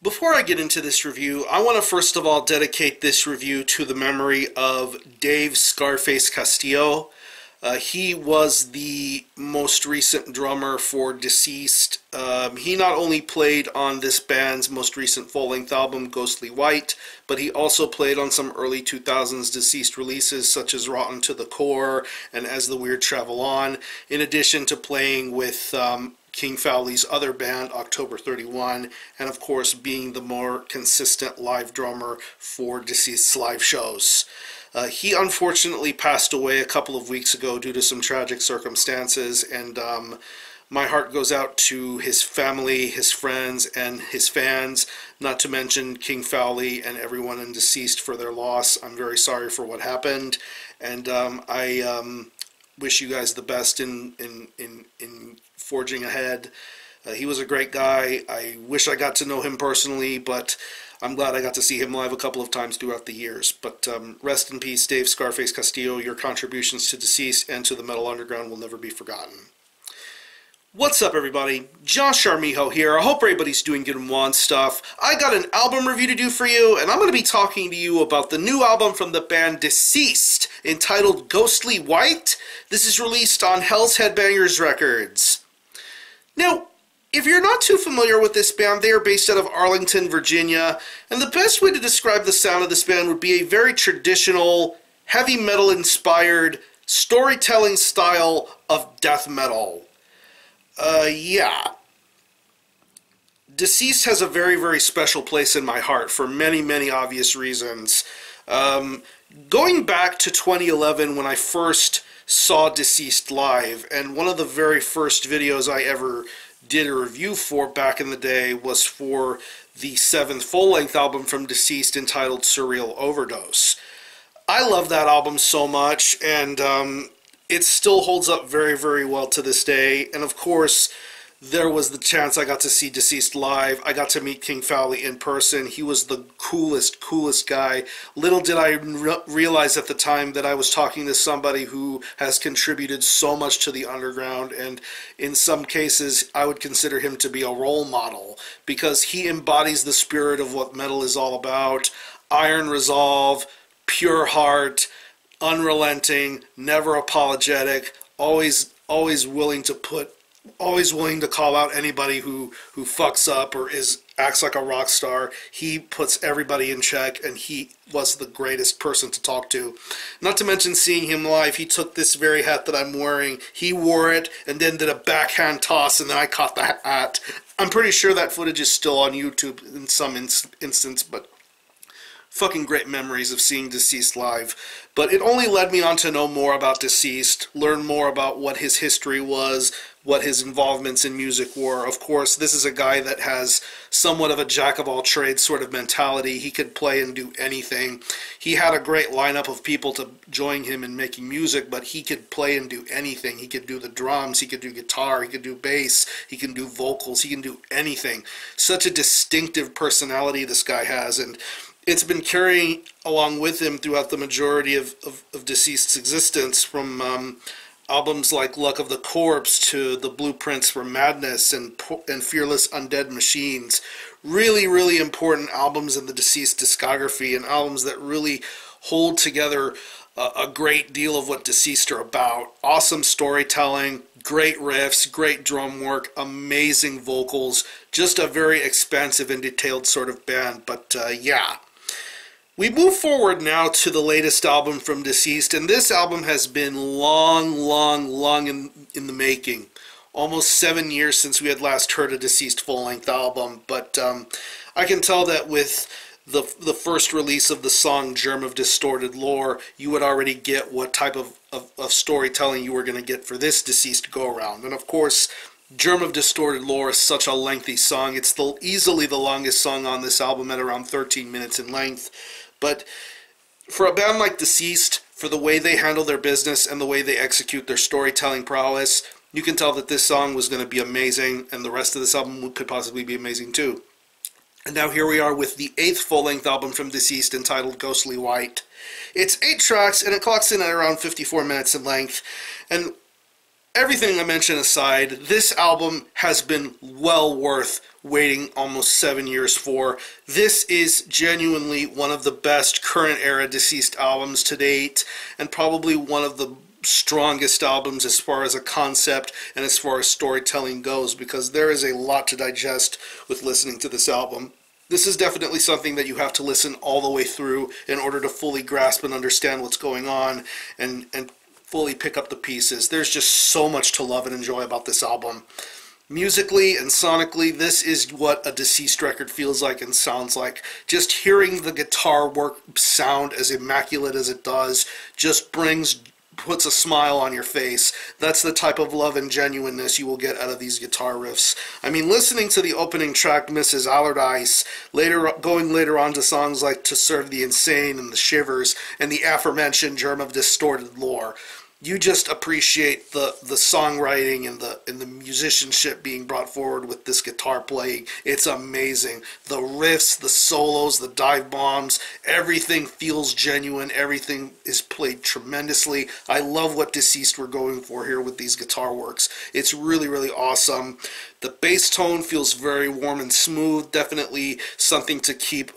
Before I get into this review, I want to first of all dedicate this review to the memory of Dave "Scarface" Castillo. He was the most recent drummer for Deceased. He not only played on this band's most recent full-length album, Ghostly White, but he also played on some early 2000s Deceased releases such as Rotten to the Core and As the Weird Travel On, in addition to playing with King Fowley's other band, October 31, and of course being the more consistent live drummer for Deceased's live shows. He unfortunately passed away a couple of weeks ago due to some tragic circumstances, and my heart goes out to his family, his friends, and his fans, not to mention King Fowley and everyone in Deceased for their loss. I'm very sorry for what happened, and I wish you guys the best in forging ahead. He was a great guy. I wish I got to know him personally, but I'm glad I got to see him live a couple of times throughout the years. But rest in peace, Dave "Scarface" Castillo. Your contributions to Deceased and to the Metal Underground will never be forgotten. What's up, everybody? Josh Armijo here. I hope everybody's doing good and well and stuff. I got an album review to do for you, and I'm going to be talking to you about the new album from the band Deceased, entitled Ghostly White. This is released on Hells Headbangers Records. Now, if you're not too familiar with this band, they are based out of Arlington, Virginia, and the best way to describe the sound of this band would be a very traditional, heavy metal-inspired storytelling style of death metal. Yeah. Deceased has a very, very special place in my heart for many, many obvious reasons. Going back to 2011 when I first saw Deceased live, and one of the very first videos I ever did a review for back in the day was for the 7th full-length album from Deceased entitled Surreal Overdose. I love that album so much, and it still holds up very, very well to this day. And of course, there was the chance I got to see Deceased live. I got to meet King Fowley in person. He was the coolest guy. Little did I realize at the time that I was talking to somebody who has contributed so much to the underground, and in some cases I would consider him to be a role model, because he embodies the spirit of what metal is all about. Iron resolve, pure heart, unrelenting, never apologetic, always willing to call out anybody who fucks up or acts like a rock star. He puts everybody in check, and he was the greatest person to talk to. Not to mention seeing him live, he took this very hat that I'm wearing, he wore it, and then did a backhand toss, and then I caught the hat. I'm pretty sure that footage is still on YouTube in some instance, but fucking great memories of seeing Deceased live. But it only led me on to know more about Deceased, learn more about what his history was, what his involvements in music were. Of course, this is a guy that has somewhat of a jack-of-all-trades sort of mentality. He could play and do anything. He had a great lineup of people to join him in making music, but he could play and do anything. He could do the drums, he could do guitar, he could do bass, he can do vocals, he can do anything. Such a distinctive personality this guy has, and it's been carrying along with him throughout the majority of Deceased's existence, from albums like Luck of the Corpse to The Blueprints for Madness and Fearless Undead Machines. Really, really important albums in the Deceased discography, and albums that really hold together a great deal of what Deceased are about. Awesome storytelling, great riffs, great drum work, amazing vocals, just a very expansive and detailed sort of band. But yeah. We move forward now to the latest album from Deceased, and this album has been long in the making. Almost 7 years since we had last heard a Deceased full-length album, but I can tell that with the first release of the song Germ of Distorted Lore, you would already get what type of storytelling you were going to get for this Deceased go-around. And of course, Germ of Distorted Lore is such a lengthy song. It's easily the longest song on this album at around 13 minutes in length. But for a band like Deceased, for the way they handle their business and the way they execute their storytelling prowess, you can tell that this song was going to be amazing, and the rest of this album could possibly be amazing too. And now here we are with the 8th full-length album from Deceased, entitled Ghostly White. It's 8 tracks, and it clocks in at around 54 minutes in length. And everything I mentioned aside, this album has been well worth waiting almost 7 years for. This is genuinely one of the best current era Deceased albums to date, and probably one of the strongest albums as far as a concept and as far as storytelling goes, because there is a lot to digest with listening to this album. This is definitely something that you have to listen all the way through in order to fully grasp and understand what's going on and fully pick up the pieces. There's just so much to love and enjoy about this album. Musically and sonically, this is what a Deceased record feels like and sounds like. Just hearing the guitar work sound as immaculate as it does just puts a smile on your face. That's the type of love and genuineness you will get out of these guitar riffs. I mean, listening to the opening track, Mrs. Allardyce, going later on to songs like To Serve the Insane and The Shivers, and the aforementioned Germ of Distorted Lore, you just appreciate the songwriting and the musicianship being brought forward with this guitar playing. It's amazing. The riffs, the solos, the dive bombs, everything feels genuine. Everything is played tremendously. I love what Deceased were going for here with these guitar works. It's really, really awesome. The bass tone feels very warm and smooth. Definitely something to keep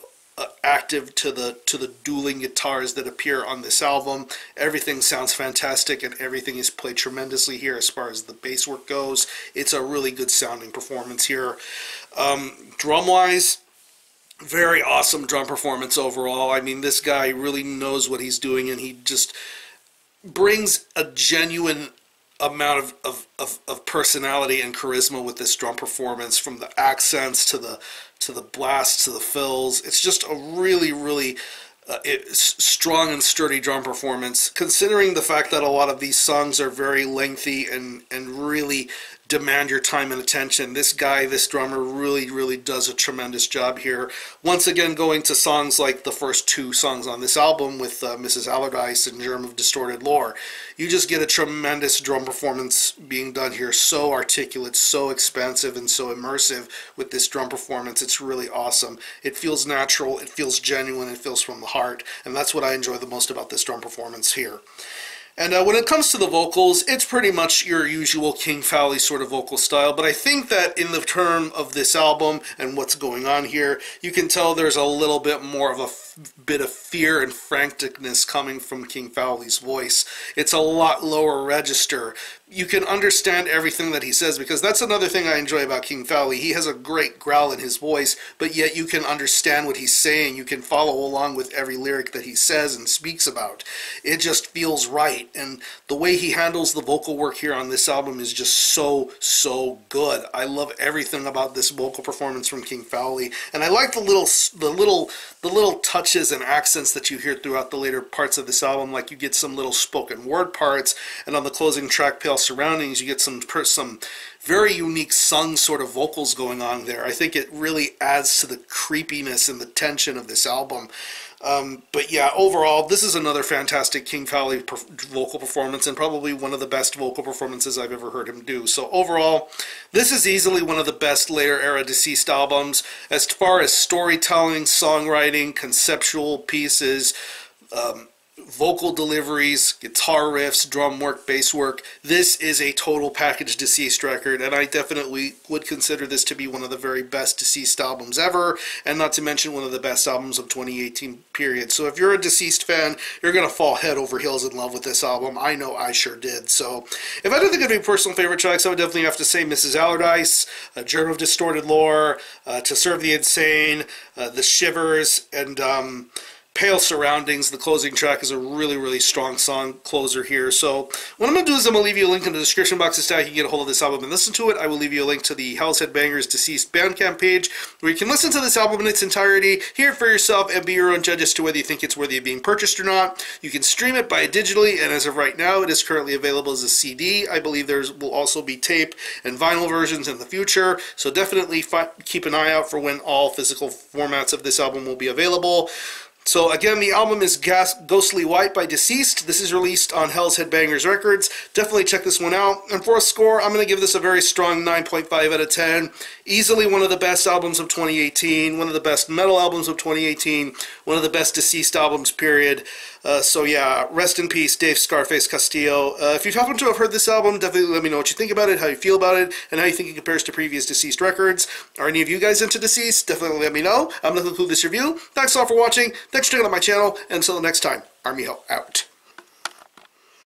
active to the dueling guitars that appear on this album. Everything sounds fantastic and everything is played tremendously here as far as the bass work goes. It's a really good sounding performance here. Drum wise, very awesome drum performance overall. I mean, this guy really knows what he's doing, and he just brings a genuine amount of personality and charisma with this drum performance, from the accents to the blasts to the fills. It's just a really, really strong and sturdy drum performance, considering the fact that a lot of these songs are very lengthy and really demand your time and attention. This guy, this drummer, really, really does a tremendous job here. Once again, going to songs like the first two songs on this album with Mrs. Allardyce and Germ of Distorted Lore, you just get a tremendous drum performance being done here. So articulate, so expansive, and so immersive with this drum performance. It's really awesome. It feels natural, it feels genuine, it feels from the heart, and that's what I enjoy the most about this drum performance here. And when it comes to the vocals, it's pretty much your usual King Fowley sort of vocal style, but I think that in the term of this album and what's going on here, you can tell there's a little bit more of a bit of fear and franticness coming from King Fowley's voice. It's a lot lower register. You can understand everything that he says, because that's another thing I enjoy about King Fowley. He has a great growl in his voice, but yet you can understand what he's saying. You can follow along with every lyric that he says and speaks about. It just feels right, and the way he handles the vocal work here on this album is just so good. I love everything about this vocal performance from King Fowley, and I like the little touches and accents that you hear throughout the later parts of this album. Like, you get some little spoken word parts, and on the closing track, Pale Surroundings, you get some very unique sung sort of vocals going on there. I think it really adds to the creepiness and the tension of this album. But yeah, overall, this is another fantastic King Fowley vocal performance, and probably one of the best vocal performances I've ever heard him do. So overall, this is easily one of the best later era Deceased albums. As far as storytelling, songwriting, conceptual pieces, vocal deliveries, guitar riffs, drum work, bass work, this is a total package Deceased record, and I definitely would consider this to be one of the very best Deceased albums ever, and not to mention one of the best albums of 2018 period. So if you're a Deceased fan, you're going to fall head over heels in love with this album. I know I sure did. So if I had to think of any personal favorite tracks, I would definitely have to say Mrs. Allardyce, Germ of Distorted Lore, To Serve the Insane, The Shivers, and Pale Surroundings. The closing track is a really, really strong song closer here. So what I'm going to do is I'm going to leave you a link in the description box as to how you can get a hold of this album and listen to it. I will leave you a link to the Hells Headbangers Deceased Bandcamp page, where you can listen to this album in its entirety, hear it for yourself, and be your own judge as to whether you think it's worthy of being purchased or not. You can stream it by digitally, and as of right now, it is currently available as a CD. I believe there will also be tape and vinyl versions in the future, so definitely keep an eye out for when all physical formats of this album will be available. So again, the album is Ghostly White by Deceased. This is released on Hells Headbangers Records. Definitely check this one out. And for a score, I'm going to give this a very strong 9.5 out of 10. Easily one of the best albums of 2018, one of the best metal albums of 2018, one of the best Deceased albums, period. So yeah, rest in peace, Dave Scarface Castillo. If you happen to have heard this album, definitely let me know what you think about it, how you feel about it, and how you think it compares to previous Deceased records. Are any of you guys into Deceased? Definitely let me know. I'm going to conclude this review. Thanks all for watching. Thanks for checking out my channel. And until next time, Army Ho out.